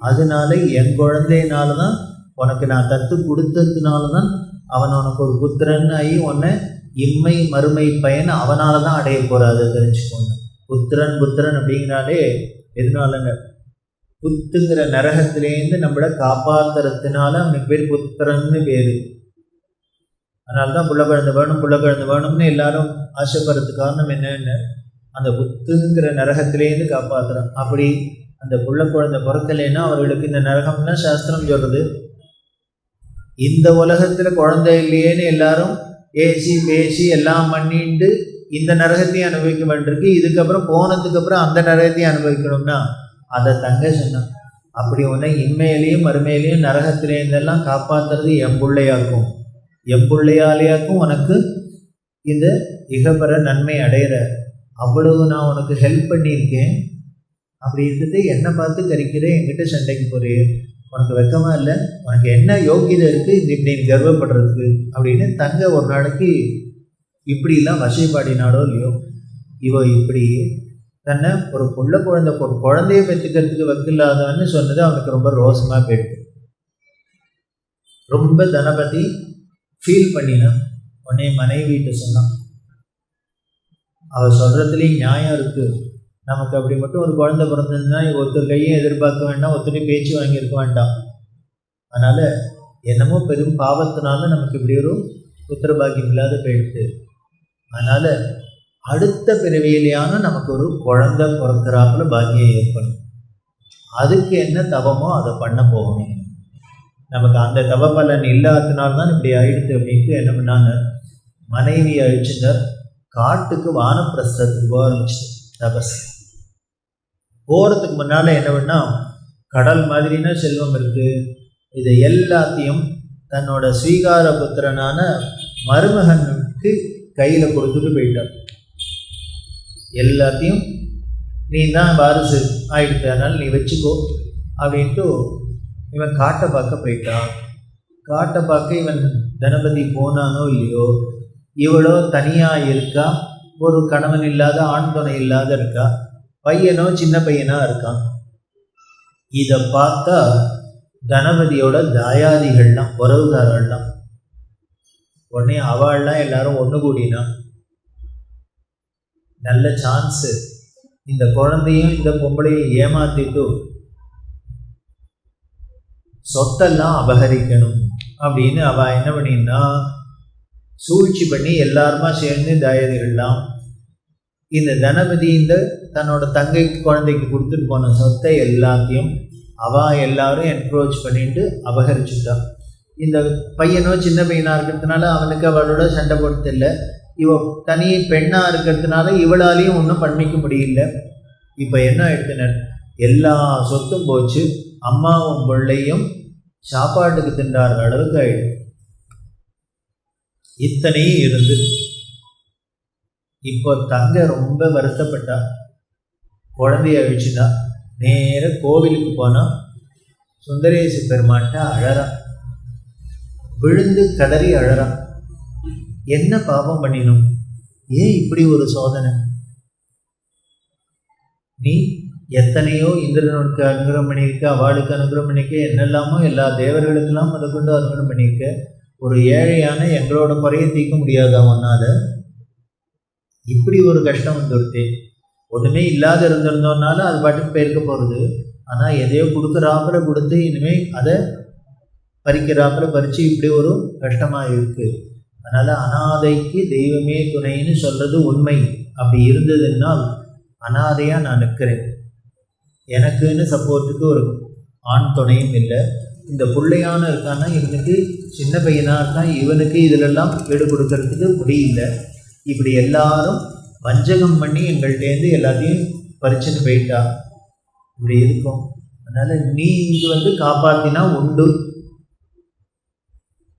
அதனால என் குழந்தையினால தான் உனக்கு நான் தத்து கொடுத்ததுனால தான் அவன் உனக்கு ஒரு புத்திரன் ஆகி உன்னை இம்மை மறுமை பயன் அவனால தான் அடைய போகிறாது தெரிஞ்சுக்கோங்க. புத்திரன் அப்படிங்கிறாலே எதனாலங்க, புத்துங்கிற நரகத்திலேருந்து நம்மளை காப்பாற்றுறதுனால அவனுக்கு பேர் புத்திரன்னு பேர். அதனால தான் புள்ள குழந்தை வேணும்னு எல்லாரும் ஆசைப்படுறதுக்கு காரணம் என்னன்னு, அந்த புத்துங்கிற நரகத்திலேருந்து காப்பாற்றுறான். அப்படி அந்த புள்ள குழந்தை பிறக்கலைன்னா அவர்களுக்கு இந்த நரகம்னா சாஸ்திரம் சொல்கிறது. இந்த உலகத்தில் குழந்தை இல்லையேன்னு எல்லாரும் ஏசி பேசி எல்லாம் பண்ணிட்டு இந்த நரகத்தையும் அனுபவிக்க வேண்டியிருக்கு. இதுக்கப்புறம் போனதுக்கப்புறம் அந்த நரகத்தையும் அனுபவிக்கணும்னா அதை தங்க சொன்னான். அப்படி ஒன்று இம்மையிலையும் மறுமையிலையும் நரகத்திலேருந்தெல்லாம் காப்பாற்றுறது எம்பிள்ளையாக்கும், எம்பிள்ளையாலேயாக்கும் உனக்கு இந்த இகப்பெற நன்மை அடையிற, அவ்வளவு நான் உனக்கு ஹெல்ப் பண்ணியிருக்கேன், அப்படி இருக்கிறது என்னை பார்த்து கறிக்கிறேன், என்கிட்ட சண்டைக்கு போகிறேன், உனக்கு வெக்கமாக இல்லை, உனக்கு என்ன யோகியதை இருக்குது இந்த இப்படி கர்வப்படுறதுக்கு அப்படின்னு தங்க ஒரு நாளைக்கு இப்படிலாம் வசைப்பாடினாலோ இல்லையோ, இவ இப்படி தன்னை ஒரு குழந்தைய பெற்றுக்கிறதுக்கு வக்கில்லாதவன்னு சொன்னது அவனுக்கு ரொம்ப ரோசமாக போயிடுது. ரொம்ப தனபதி ஃபீல் பண்ணினான். உடனே மனைவிட்டு சொன்னான், அவள் சொல்கிறதுலேயும் நியாயம் இருக்குது, நமக்கு அப்படி மட்டும் ஒரு குழந்தை பிறந்ததுன்னா ஒருத்தர் கையும் எதிர்பார்க்க வேண்டாம், ஒருத்தரையும் பேச்சு வாங்கியிருக்க வேண்டாம், அதனால் என்னமோ பெரும் பாவத்தினால நமக்கு இப்படி ஒரு புத்திர பாக்கியம் இல்லாத போயிடுது, அதனால் அடுத்த பிறவியிலேயான நமக்கு ஒரு குழந்தை பிறக்கிறாப்புல பாக்கியம் ஏற்படும், அதுக்கு என்ன தவமோ அதை பண்ண போகணும், நமக்கு அந்த தவ பலன் இல்லாததுனால்தான் இப்படி ஆயிடுது அப்படின்ட்டு என்ன பண்ணாங்க, மனைவி அழிச்சுட்டார். காட்டுக்கு வானப்பிரஸ்தத்துக்கு போக ஆரம்பிச்சு தபஸ். போகிறதுக்கு முன்னால் என்ன பண்ணால், கடல் மாதிரினா செல்வம் இருக்குது, இதை எல்லாத்தையும் தன்னோட ஸ்வீகார புத்திரனான மருமகனுக்கு கையில் கொடுத்துட்டு போயிட்டார். எல்லாத்தையும் நீ தான் வாரிசு ஆகிடுத்து, அதனால் நீ வச்சுக்கோ அப்படின்ட்டு இவன் காட்டை பார்க்க போயிட்டான். காட்டை பார்க்க இவன் தனபதி போனானோ இல்லையோ, இவளோ தனியாக இருக்கா, ஒரு கணவன் இல்லாத ஆண் துணை இல்லாத இருக்கா, பையனோ சின்ன பையனாக இருக்கான். இதை பார்த்தா தனபதியோட தாயாதிகள்லாம் உறவுகாரர்கள்லாம் உடனே அவள்லாம் எல்லாரும் ஒன்று கூடினா, நல்ல சான்ஸு, இந்த குழந்தையும் இந்த பொம்பளையும் ஏமாத்திட்டு சொத்தெல்லாம் அபகரிக்கணும் அப்படின்னு அவள் என்ன பண்ணினா சூழ்ச்சி பண்ணி எல்லாருமா சேர்ந்து தாயாதிகள்லாம் இந்த தனபதி இந்த தன்னோட தங்கை குழந்தைக்கு கொடுத்துட்டு போன சொத்தை எல்லாத்தையும் அவள் எல்லாரும் என்க்ரோச் பண்ணிட்டு அபகரிச்சுட்டான். இந்த பையனோ சின்ன பையனாக இருக்கிறதுனால அவனுக்கு அவளோட சண்டை போடுறது இல்லை. இவ தனி பெண்ணாக இருக்கிறதுனால இவளாலையும் ஒன்றும் பண்ணிக்க முடியல. இப்போ என்ன ஆயிடுத்துனர், எல்லா சொத்தும் போச்சு, அம்மாவும் பிள்ளையும் சாப்பாட்டுக்கு தின்றார் அளவுக்கு ஆயிடுது. இத்தனையும் இருந்து இப்போ தங்க ரொம்ப வருத்தப்பட்டா, குழந்தைய அழிச்சுட்டா. நேர கோவிலுக்கு போனால் சுந்தரேச பெருமான்ட்ட அழறான், விழுந்து கதறி அழறான். என்ன பாவம் பண்ணினோம், ஏன் இப்படி ஒரு சோதனை? நீ எத்தனையோ இந்திரனுக்கு அனுகிரகம் பண்ணியிருக்க, அவளுக்கு அனுகிரகம் பண்ணியிருக்க, என்னெல்லாமோ எல்லா தேவர்களுக்கெல்லாம் அதை கொண்டு அனுகிரகம் பண்ணியிருக்க. ஒரு ஏழையான எங்களோட குறைய தீர்க்க முடியாதா ஒன்னால? இப்படி ஒரு கஷ்டம் வந்துருத்தே. ஒன்றுமே இல்லாத இருந்திருந்தோம்னால அது பாட்டுக்கு போயிருக்க போகிறது. ஆனால் எதையோ கொடுக்குறாப்புல கொடுத்து இனிமேல் அதை பறிக்கிறாப்புல பறித்து இப்படி ஒரு கஷ்டமாக இருக்குது. அதனால் அனாதைக்கு தெய்வமே துணைன்னு சொல்கிறது உண்மை. அப்படி இருந்ததுன்னா அனாதையாக நான் நிற்கிறேன். எனக்குன்னு சப்போர்ட்டுக்கு ஒரு ஆண் துணையும் இல்லை. இந்த பிள்ளையான இருக்கான்னா இவனுக்கு சின்ன பையனாக இருக்கான், இவனுக்கு இதிலெல்லாம் வீடு கொடுக்கறதுக்கு முடியல. இப்படி எல்லாரும் வஞ்சகம் பண்ணி எங்கள்கிட்டேருந்து எல்லாத்தையும் பறிச்சுட்டு போயிட்டா. இப்படி இருக்கும். அதனால் நீ இங்கே காப்பாற்றினா உண்டு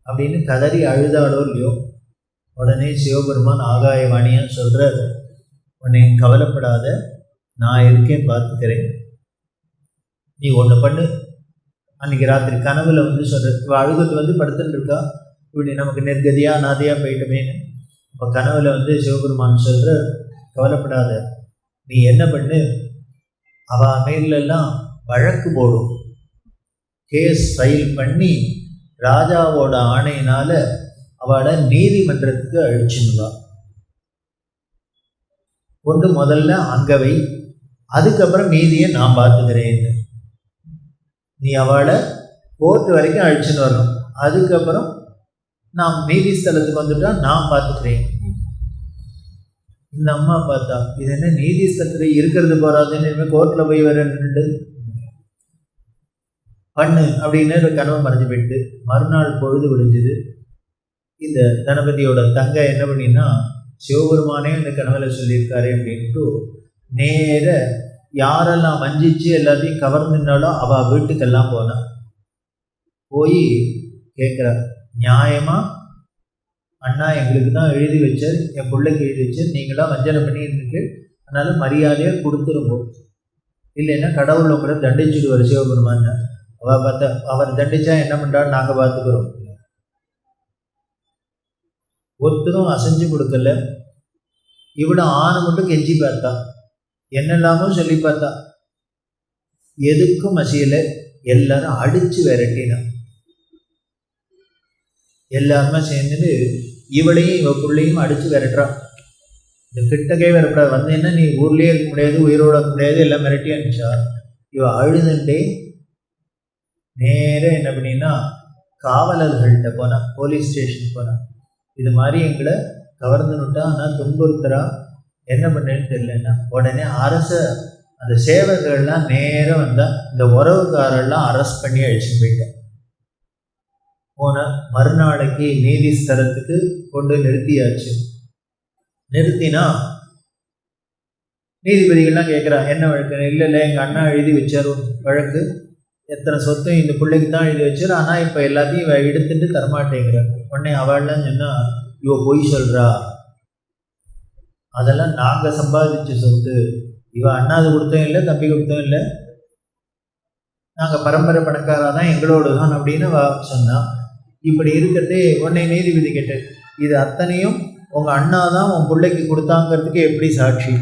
அப்படின்னு கதறி அழுதாடோ இல்லையோ, உடனே சிவபெருமான் ஆகாயவாணியாக சொல்கிறார், உன்னை கவலைப்படாத, நான் இருக்கேன், பார்த்துக்கிறேன். நீ ஒன்று பண்ணு. அன்றைக்கி ராத்திரி கனவுல சொல்கிற, இப்போ அழுகத்து படுத்துட்டு இருக்கா, இப்படி நமக்கு நெருக்கதியாக நாதியாக போயிட்டமேன்னு. இப்போ கனவுல சிவபெருமான் சொல்கிற, கவலைப்படாத, நீ என்ன பண்ணு, அவள் மேலெல்லாம் வழக்கு போடும், கேஸ் ஃபைல் பண்ணி ராஜாவோட ஆணையினால் அவளை நீதிமன்றத்துக்கு அழிச்சுடுவா. கொண்டு முதல்ல அங்கவை, அதுக்கப்புறம் மீதியை நான் பார்த்துக்கிறேன்னு. நீ அவளை கோர்ட்டு வரைக்கும் அழிச்சுன்னு வரணும், அதுக்கப்புறம் நான் நீதி ஸ்தலத்துக்கு வந்துட்டா நான் பார்த்துக்கிறேன். இந்த அம்மா பார்த்தா, இது என்ன நீதி ஸ்தலத்தில் இருக்கிறது போறாதுன்னு இனிமேல் கோர்ட்டில் போய் வரேன்னுட்டு பண்ணு அப்படின்னு ஒரு கனவு மறைஞ்சு போயிட்டு மறுநாள் பொழுது விழிஞ்சுது. இந்த கணபதியோட தங்க என்ன பண்ணினா, சிவபெருமானே இந்த கனவுல சொல்லியிருக்காரு அப்படின்ட்டு நேர யாரெல்லாம் வஞ்சிச்சு எல்லாத்தையும் கவர்ந்துனாலும் அவள் வீட்டுக்கெல்லாம் போனான். போய் கேட்குறா, நியாயமா அண்ணா எங்களுக்கு தான் எழுதி வச்சார், என் பிள்ளைக்கு எழுதி வச்சார், நீங்களாம் வஞ்சனை பண்ணி இருக்கு, அதனால மரியாதையாக கொடுத்துருவோம், இல்லைன்னா கடவுள் உங்களை தண்டிச்சுடுவார் சிவபெருமான். அவள் பார்த்தா, அவர் தண்டிச்சா என்ன பண்ணுறான்னு நாங்கள் பார்த்துக்கிறோம். ஒருத்தரும் அசைஞ்சு கொடுக்கல. இவ்வளோ ஆணை மட்டும் கெஞ்சி பார்த்தா, என்னெல்லாமோ சொல்லி பார்த்தா, எதுக்கும் அசையலை. எல்லாரும் அடித்து விரட்டினான். எல்லாருமே சேர்ந்துட்டு இவளையும் இவ பிள்ளையும் அடித்து விரட்டுறான். இந்த கிட்டக்கே வரப்படாது, வந்தேன்னா நீ ஊர்லேயே இருக்க முடியாது, உயிரோட இருக்க முடியாது, எல்லாம் மிரட்டி அனுப்பிச்சா. இவ அழுதுண்டே நேராக என்ன பண்ணினா காவலர்கள்ட்ட போனான், போலீஸ் ஸ்டேஷன் போனான். இது மாதிரி எங்களை கவர்ந்துனுட்டா, ஆனால் துன்புறுத்துறா, என்ன பண்ணுன்னு தெரியலன்னா. உடனே அரச அந்த சேவகர்கள்லாம் நேரம் வந்தால் இந்த உறவுக்காரெல்லாம் அரெஸ்ட் பண்ணி அழிச்சுட்டு போயிட்டேன். போன மறுநாளைக்கு நீதி ஸ்தலத்துக்கு கொண்டு நிறுத்தியாச்சு. நிறுத்தினா நீதிபதிகள்லாம் கேட்குறா, என்ன வழக்கு? இல்லை எங்கள் அண்ணா எழுதி வச்சார் வழக்கு, எத்தனை சொத்தும் இந்த பிள்ளைக்கு தான் எழுதி வச்சார், ஆனால் இப்போ எல்லாத்தையும் எடுத்துட்டு தரமாட்டேங்கிறார். உடனே அவள்லாம் சொன்னால், இவ பொய் சொல்கிறா, அதெல்லாம் நாங்கள் சம்பாதிச்ச சொத்து, இவன் அண்ணாது கொடுத்ததும் இல்லை, தம்பி கொடுத்ததும் இல்லை, நாங்கள் பரம்பரை பணக்காராக தான், எங்களோடு தான் அப்படின்னு சொன்னான். இப்படி இருக்கிறதே உன்னை நீதிபதி கேட்டு, இது அத்தனையும் உங்கள் அண்ணா தான் உன் பிள்ளைக்கு கொடுத்தாங்கிறதுக்கு எப்படி சாட்சி?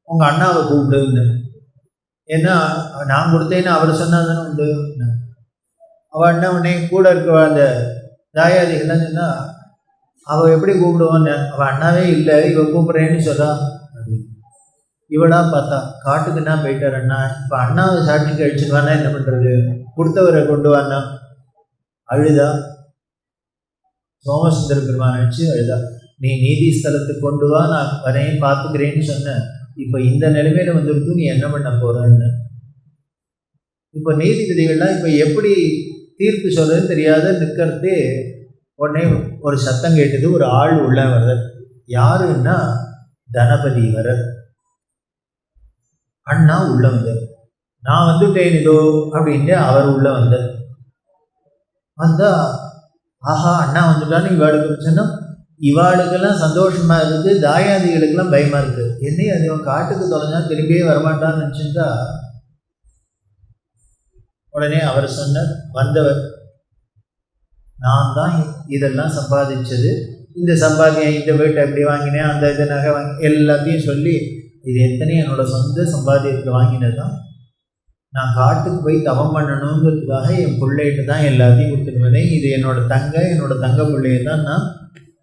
உங்கள் அண்ணாவை கூப்பிடுன்னு. ஏன்னா நான் கொடுத்தேன்னு அவர் சொன்னாதானே உண்டு. அவள் என்ன உடனே கூட இருக்க அந்த தாயாதிகள்லாம் சொன்னால் அவள் எப்படி கூப்பிடுவான்னு, அவள் அண்ணாவே இல்லை, இவள் கூப்பிட்றேன்னு சொல்றா. இவளா பார்த்தா காட்டுக்குன்னா போயிட்டார் அண்ணா, இப்போ அண்ணாவை சாட்சி கழிச்சுடுவானா என்ன பண்ணுறது, கொடுத்தவரை கொண்டு வானா. அழுதா. சோமசுந்தர பெருமான் வச்சு அழுதா, நீ நீதி ஸ்தலத்துக்கு கொண்டு வா, நான் வரையும் பார்த்துக்கிறேன்னு சொன்னேன், இப்போ இந்த நிலைமையில வந்துருக்கு, நீ என்ன பண்ண போறன்னு. இப்போ நீதிபதிகள்லாம் இப்போ எப்படி தீர்ப்பு சொல்றதுன்னு தெரியாத நிற்கிறதே. உடனே ஒரு சத்தம் கேட்டது, ஒரு ஆள் உள்ள வர. யாருன்னா தனபதி வர. அண்ணா உள்ள வந்தார். நான் வந்துட்டேன் இதோ அப்படின்ட்டு அவர் உள்ள வந்தார். வந்தா ஆஹா அண்ணா வந்துட்டான்னு இவாளுக்கு சொன்னா, இவாளுக்கெல்லாம் சந்தோஷமா இருக்கு, தாயாதிகளுக்கெல்லாம் பயமா இருக்கு. என்னையும் அது இவன் காட்டுக்கு தொலைஞ்சா திரும்பியே வரமாட்டான்னு நினச்சிருந்தா. உடனே அவர் சொன்னார், வந்தவர் நான் தான் இதெல்லாம் சம்பாதிச்சது, இந்த சம்பாதியம் இந்த வீட்டை எப்படி வாங்கினேன், அந்த இது நகை வாங்கி எல்லாத்தையும் சொல்லி, இது எத்தனையும் என்னோட சொந்த சம்பாதியத்தில் வாங்கினது தான். நான் காட்டுக்கு போய் தவம் பண்ணணுங்கிறதுக்காக என் பிள்ளைகிட்ட தான் எல்லாத்தையும் கொடுத்துருவேன். இது என்னோட தங்க பிள்ளையை தான் நான்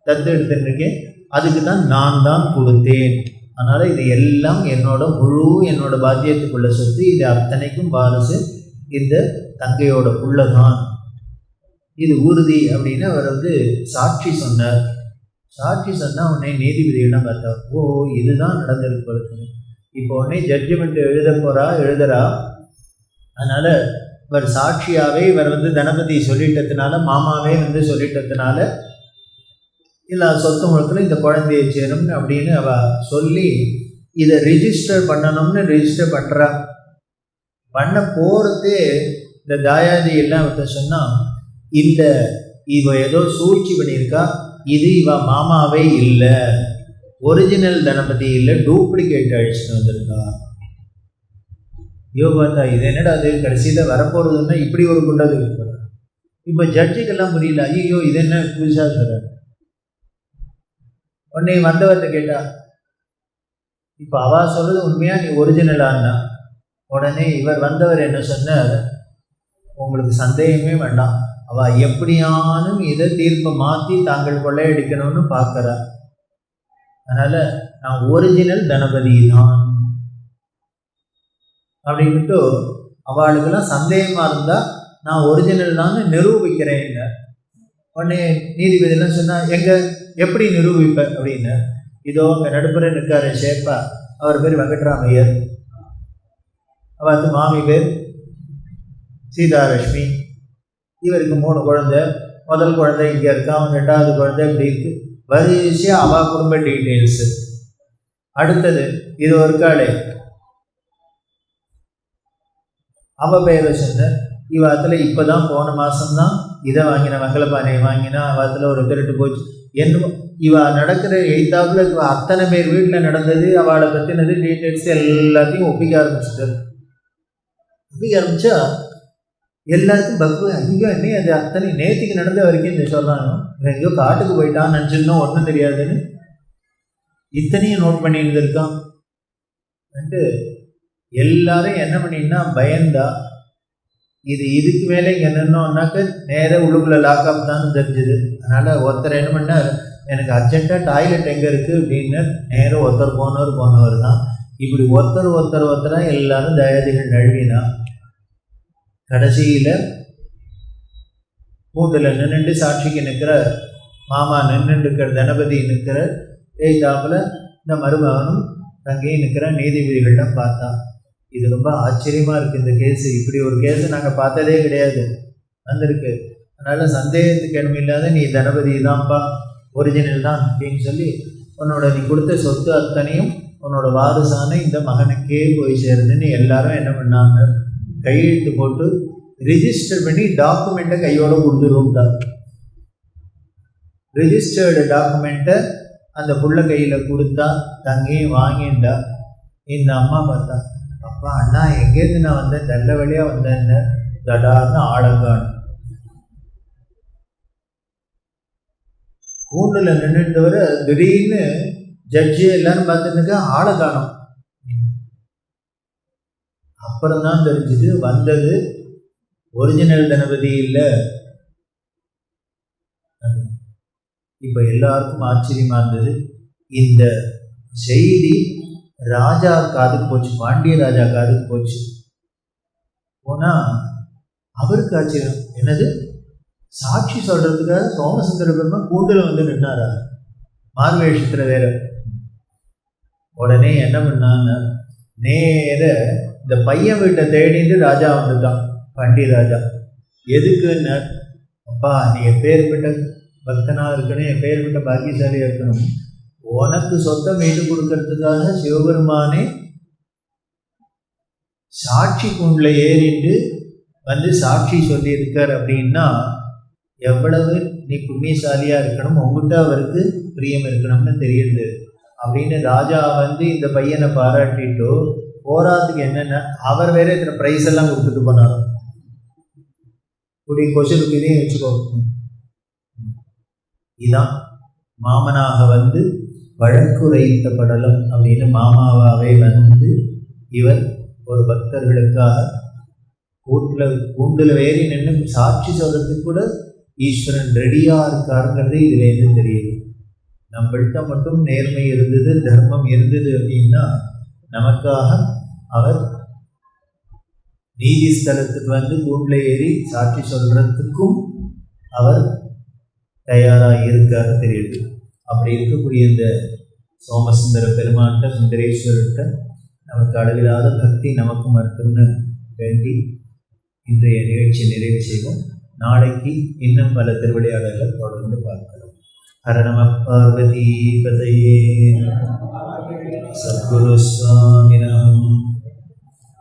தத்து எடுத்துருக்கேன், அதுக்கு தான் நான் தான் கொடுத்தேன். அதனால் இது எல்லாம் என்னோட பாத்தியத்துக்குள்ள சொத்து, இது அத்தனைக்கும் வாரிசு இந்த தங்கையோட புள்ள தான், இது உறுதி அப்படின்னு அவர் சாட்சி சொன்னார். சாட்சி சொன்னால் உடனே நீதிபதியிடம் பார்த்தா, ஓ இதுதான் நடந்திருக்கு. இப்போ உடனே ஜட்ஜ்மெண்ட் எழுதுறா. அதனால் இவர் சாட்சியாகவே இவர் தனபதி சொல்லிட்டதுனால, மாமாவே சொல்லிட்டதுனால இல்லை சொத்து முழுக்கில் இந்த குழந்தையை சேரும்னு அப்படின்னு அவ சொல்லி இதை ரிஜிஸ்டர் பண்ணணும்னு ரிஜிஸ்டர் பண்ணுறா. பண்ண போகிறதே இந்த தாயாதி எல்லாம் சொன்னால், இல்லை இவ ஏதோ சூழ்ச்சி பண்ணியிருக்கா, இது இவ மாமாவே இல்லை, ஒரிஜினல் தனபதி இல்லை, டூப்ளிகேட் அழிச்சுட்டு வந்திருக்கா. ஐயோ பார்த்தா இது என்னடா அது கடைசியில் வரப்போகிறதுன்னா இப்படி ஒரு குண்டது இருக்கு. இப்போ ஜட்ஜுக்கெல்லாம் புரியல, ஐயோ இது என்ன புதுசாக சொல்கிறார். உடனே வந்தவர்கிட்ட கேட்டா, இப்போ அவ சொல்றது உண்மையா, நீ ஒரிஜினலான்னா. உடனே இவர் வந்தவர் என்ன சொன்னார், உங்களுக்கு சந்தேகமே வேண்டாம், அவள் எப்படியானும் இதை தீர்ப்பை மாற்றி தாங்கள் கொள்ளையடிக்கணும்னு பார்க்குறார். அதனால் நான் ஒரிஜினல் தனபதி தான் அப்படின்ட்டு அவளுக்கெல்லாம் சந்தேகமாக இருந்தால் நான் ஒரிஜினல் தான் நிரூபிக்கிறேன். உடனே நீதிபதியெல்லாம் சொன்னால், எப்படி நிரூபிப்ப அப்படின்னு. இதோ அங்கே நடுப்புற நிற்காரு ஷேப்பா, அவர் பேர் வெங்கட்ராமையர், அவர் மாமி பேர் சீதாலட்சுமி, இவருக்கு 3 குழந்தை, முதல் குழந்தை இங்கே இருக்கான், 2வது குழந்தை இப்படி இருக்கு, வரிசையாக அவள் குடும்ப டீட்டெயில்ஸு. அடுத்தது இது ஒரு காலே அவள் பெயரை சொன்ன, இவத்தில் இப்போ தான் போன மாதம்தான் இதை வாங்கின, மங்களபானையை வாங்கினா, அவத்தில் ஒரு திருட்டு போச்சு. என்ன இவ நடக்கிற எய்த்தாப்புல அத்தனை பேர் வீட்டில் நடந்தது, அவளை பற்றினது டீட்டெயில்ஸ் எல்லாத்தையும் ஒப்பிக்க ஆரம்பிச்சிட்டார். ஒப்பிக்க ஆரம்பித்தா எல்லாருக்கும் பக்கு, ஐயோ என்ன அது அத்தனை நேற்றுக்கு நடந்த வரைக்கும் இந்த சொல்கிறாங்க, எங்கேயோ காட்டுக்கு போயிட்டான்னு நினச்சிருந்தோம், ஒன்றும் தெரியாதுன்னு இத்தனையும் நோட் பண்ணி இருந்திருக்கான். எல்லாரும் என்ன பண்ணினா பயந்தா, இதுக்கு மேலே இங்கே நின்னோம்னாக்க நேராக உள்ளுக்குள்ளே லாக்அப் தான் தெரிஞ்சுது. அதனால் ஒருத்தர் என்ன பண்ணார், எனக்கு அர்ஜென்ட்டாக டாய்லெட் எங்கே இருக்குது அப்படின்னு நேராக ஒருத்தர் போனவர் தான். இப்படி ஒருத்தராக எல்லாரும் தயாதிகள் நழுவினா கடைசியில் கூட்டில் நின்றுட்டு சாட்சிக்கு நிற்கிற மாமா நின்றுட்டுருக்கிற தனபதி நிற்கிற ஏய்தாப்பில் இந்த மருமகனும் தங்கையும் நிற்கிற நீதிபதிகளிடம் பார்த்தா. இது ரொம்ப ஆச்சரியமாக இருக்குது இந்த கேஸு, இப்படி ஒரு கேஸு நாங்கள் பார்த்ததே கிடையாது வந்திருக்கு. அதனால் சந்தேகத்துக்கு இடமில்லாத நீ தனபதி தான்ப்பா, ஒரிஜினல் தான் அப்படின்னு சொல்லி நீ கொடுத்த சொத்து அத்தனையும் உன்னோட வாரிசான இந்த மகனுக்கே போய் சேருதுன்னு எல்லாரும் என்ன பண்ணாங்க, கையெழுத்து போட்டு ரிஜிஸ்டர் பண்ணி டாக்குமெண்ட்டை கையோடு கொடுத்துருவோம்டா. ரிஜிஸ்டர்டு டாக்குமெண்ட்டை அந்த புள்ள கையில் கொடுத்தா, தங்கையும் வாங்கிண்டா. இந்த அம்மா பார்த்தா, அப்பா அண்ணா எங்கேருந்து நான் வந்தேன், நல்ல வழியாக வந்தேன்னு தடார்னு ஆழங்கான். கூண்டில் நின்றுட்டவர திடீர்னு ஜட்ஜி எல்லாரும் பார்த்துட்டு ஆளை காணும். அப்புறம்தான் தெரிஞ்சது வந்தது ஒரிஜினல் கணபதி இல்லை. இப்போ எல்லாருக்கும் ஆச்சரியமா இருந்தது. இந்த செய்தி ராஜா காதுக்கு போச்சு, பாண்டிய ராஜா காதுக்கு போச்சு. போனா அவருக்கு ஆச்சரியம், என்னது சாட்சி சொல்றதுக்காக சோமசுந்தர பெருமாள் கூண்டில் வந்து நின்னாரா, மார்வேஷத்துல வேற. உடனே என்ன பண்ணான்னு நேர இந்த பையன் வீட்டை தேடிட்டு ராஜா வந்துட்டான், பாண்டிய ராஜா. எதுக்குன்னு, அப்பா நீ எப்பேற்பட்ட பக்தனா இருக்கணும், எப்பேற்பட்ட பாக்கியசாலியா இருக்கணும், உனக்கு சொத்தை மீட்டு கொடுக்கறதுக்காக சிவபெருமானே சாட்சி கூண்டில் ஏறிட்டு வந்து சாட்சி சொல்லியிருக்கார் அப்படின்னா எவ்வளவு நீ புண்ணியசாலியா இருக்கணும், உங்ககிட்ட அவருக்கு பிரியம் இருக்கணும்னு தெரியுது அப்படின்னு ராஜா வந்து இந்த பையனை பாராட்டிட்டோ போராத்துக்கு என்னென்ன அவர் வேற இத்தனை ப்ரைஸ் எல்லாம் கொடுத்துட்டு போனார். இப்படி கொசுக்கு இதையும் வச்சுக்கோ. இதான் மாமனாக வந்து வழக்குரைத்த படலம் அப்படின்னு மாமாவாவே வந்து இவர் ஒரு பக்தர்களுக்காக கூண்டில் வேறி நின்று சாட்சி சொல்றதுக்கு கூட ஈஸ்வரன் ரெடியா இருக்காருங்கிறது இதுலேருந்து தெரியுது. நம்மள்கிட்ட மட்டும் நேர்மை இருந்தது, தர்மம் இருந்தது அப்படின்னா நமக்காக அவர் நீதி ஸ்தலத்துக்கு வந்து கூண்டில் ஏறி சாட்சி சொல்றதுக்கும் அவர் தயாராக இருக்காரு தெரியுது. அப்படி இருக்கக்கூடிய இந்த சோமசுந்தர பெருமான்கிட்ட, சுந்தரேஸ்வரர்கிட்ட நமக்கு அளவில்லாத பக்தி நமக்கு மட்டும்னு வேண்டி இன்றைய நிகழ்ச்சி நிறைவு செய்வோம். நாளைக்கு இன்னும் பல திருவிளையாடல்கள் தொடர்ந்து பார்க்கலாம். ஹர நம பார்வதி பதையே. சத்குரு சுவாமி